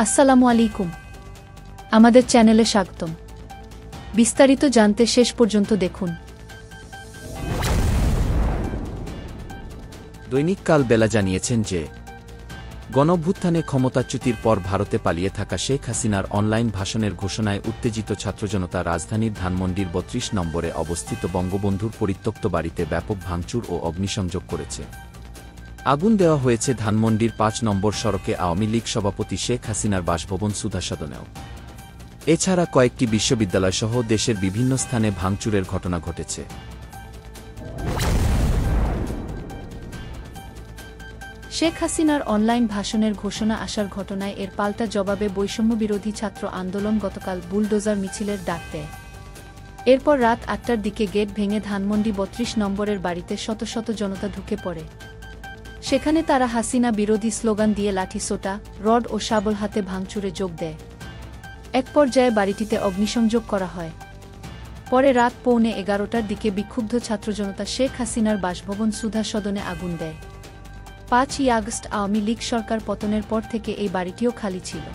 আসসালামু আলাইকুম। আমাদের চ্যানেলে স্বাগতম। বিস্তারিত জানতে শেষ পর্যন্ত দেখুন। দৈনিক কাল বেলা জানিয়েছেন যে গণঅভ্যুত্থানে ক্ষমতাচ্যুতির পর ভারতে পালিয়ে থাকা শেখ হাসিনার অনলাইন ভাষণের ঘোষণায় উত্তেজিত ছাত্রজনতা রাজধানীর ধানমন্ডির ৩২ নম্বরে অবস্থিত বঙ্গবন্ধুর পরিত্যক্ত বাড়িতে ব্যাপক ভাঙচুর ও অগ্নিসংযোগ করেছে। আগুন দেওয়া হয়েছে ধানমন্ডির ৫ নম্বর সড়কে আওয়ামী লীগ সভাপতি শেখ হাসিনার বাসভবন সুধা সদনেও। এছাড়া কয়েকটি বিশ্ববিদ্যালয়সহ দেশের বিভিন্ন স্থানে ভাঙচুরের ঘটনা ঘটেছে। শেখ হাসিনার অনলাইন ভাষণের ঘোষণা আসার ঘটনায় এর পাল্টা জবাবে বৈষম্যবিরোধী ছাত্র আন্দোলন গতকাল বুলডোজার মিছিলের ডাক দেয়। এরপর রাত ৮টার দিকে গেট ভেঙে ধানমন্ডি ৩২ নম্বরের বাড়িতে শত শত জনতা ঢুকে পড়ে। সেখানে তারা হাসিনা বিরোধী স্লোগান দিয়ে লাঠি সোটা, রড ও শাবল হাতে ভাঙচুরে যোগ দেয়। এক পর্যায়ে বাড়িটিতে অগ্নিসংযোগ করা হয়। পরে রাত 11:15টার দিকে বিক্ষুব্ধ ছাত্রজনতা শেখ হাসিনার বাসভবন সুধা সদনে আগুন দেয়। ৫ই আগস্ট আওয়ামী লীগ সরকার পতনের পর থেকে এই বাড়িটিও খালি ছিল।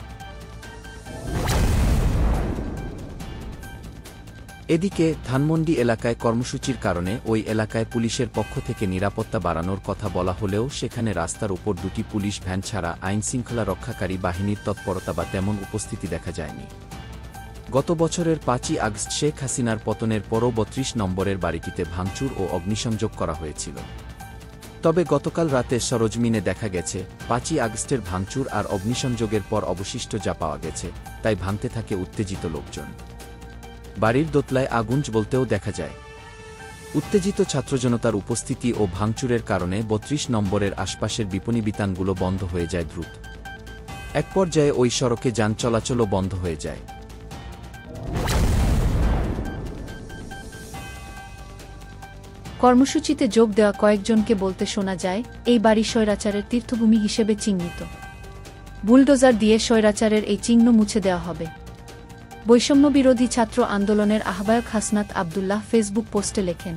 এদিকে ধানমন্ডি এলাকায় কর্মসূচির কারণে ওই এলাকায় পুলিশের পক্ষ থেকে নিরাপত্তা বাড়ানোর কথা বলা হলেও সেখানে রাস্তার ওপর দুটি পুলিশ ভ্যান ছাড়া আইনশৃঙ্খলা রক্ষাকারী বাহিনীর তৎপরতা বা তেমন উপস্থিতি দেখা যায়নি। গত বছরের ৫ই আগস্ট শেখ হাসিনার পতনের পরও ৩২ নম্বরের বাড়িটিতে ভাঙচুর ও অগ্নিসংযোগ করা হয়েছিল। তবে গতকাল রাতে সরজমিনে দেখা গেছে ৫ই আগস্টের ভাঙচুর আর অগ্নিসংযোগের পর অবশিষ্ট যা পাওয়া গেছে তাই ভাঙতে থাকে উত্তেজিত লোকজন। বাড়ির দোতলায় আগুন জ্বলতেও দেখা যায়। উত্তেজিত ছাত্রজনতার উপস্থিতি ও ভাঙচুরের কারণে ৩২ নম্বরের আশপাশের বিপণী বিতানগুলো বন্ধ হয়ে যায় দ্রুত। এক পর্যায়ে ওই সড়কে যান চলাচলও বন্ধ হয়ে যায়। কর্মসূচিতে যোগ দেওয়া কয়েকজনকে বলতে শোনা যায়, এই বাড়ি স্বৈরাচারের তীর্থভূমি হিসেবে চিহ্নিত। বুলডোজার দিয়ে স্বৈরাচারের এই চিহ্ন মুছে দেওয়া হবে। বৈষম্যবিরোধী ছাত্র আন্দোলনের আহ্বায়ক হাসনাত আবদুল্লাহ ফেসবুক পোস্টে লেখেন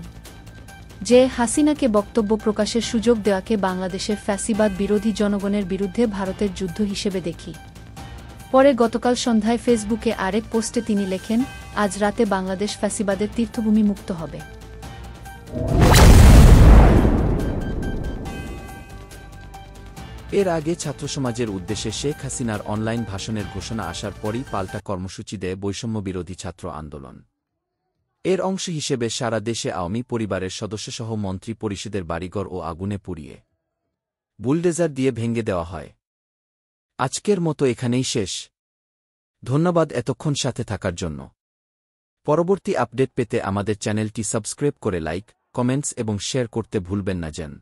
যে হাসিনাকে বক্তব্য প্রকাশের সুযোগ দেওয়াকে বাংলাদেশের ফ্যাসিবাদ বিরোধী জনগণের বিরুদ্ধে ভারতের যুদ্ধ হিসেবে দেখি। পরে গতকাল সন্ধ্যায় ফেসবুকে আরেক পোস্টে তিনি লেখেন, আজ রাতে বাংলাদেশ ফ্যাসিবাদের তীর্থভূমি মুক্ত হবে। এর আগে ছাত্রসমাজের উদ্দেশ্যে শেখ হাসিনার অনলাইন ভাষণের ঘোষণা আসার পরই পাল্টা কর্মসূচি দেয় বৈষম্যবিরোধী ছাত্র আন্দোলন। এর অংশ হিসেবে সারা দেশে আওয়ামী পরিবারের সদস্যসহ মন্ত্রী পরিষদের বাড়িঘর ও আগুনে পুড়িয়ে বুলডোজার দিয়ে ভেঙে দেওয়া হয়। আজকের মতো এখানেই শেষ। ধন্যবাদ এতক্ষণ সাথে থাকার জন্য। পরবর্তী আপডেট পেতে আমাদের চ্যানেলটি সাবস্ক্রাইব করে লাইক, কমেন্টস এবং শেয়ার করতে ভুলবেন না যেন।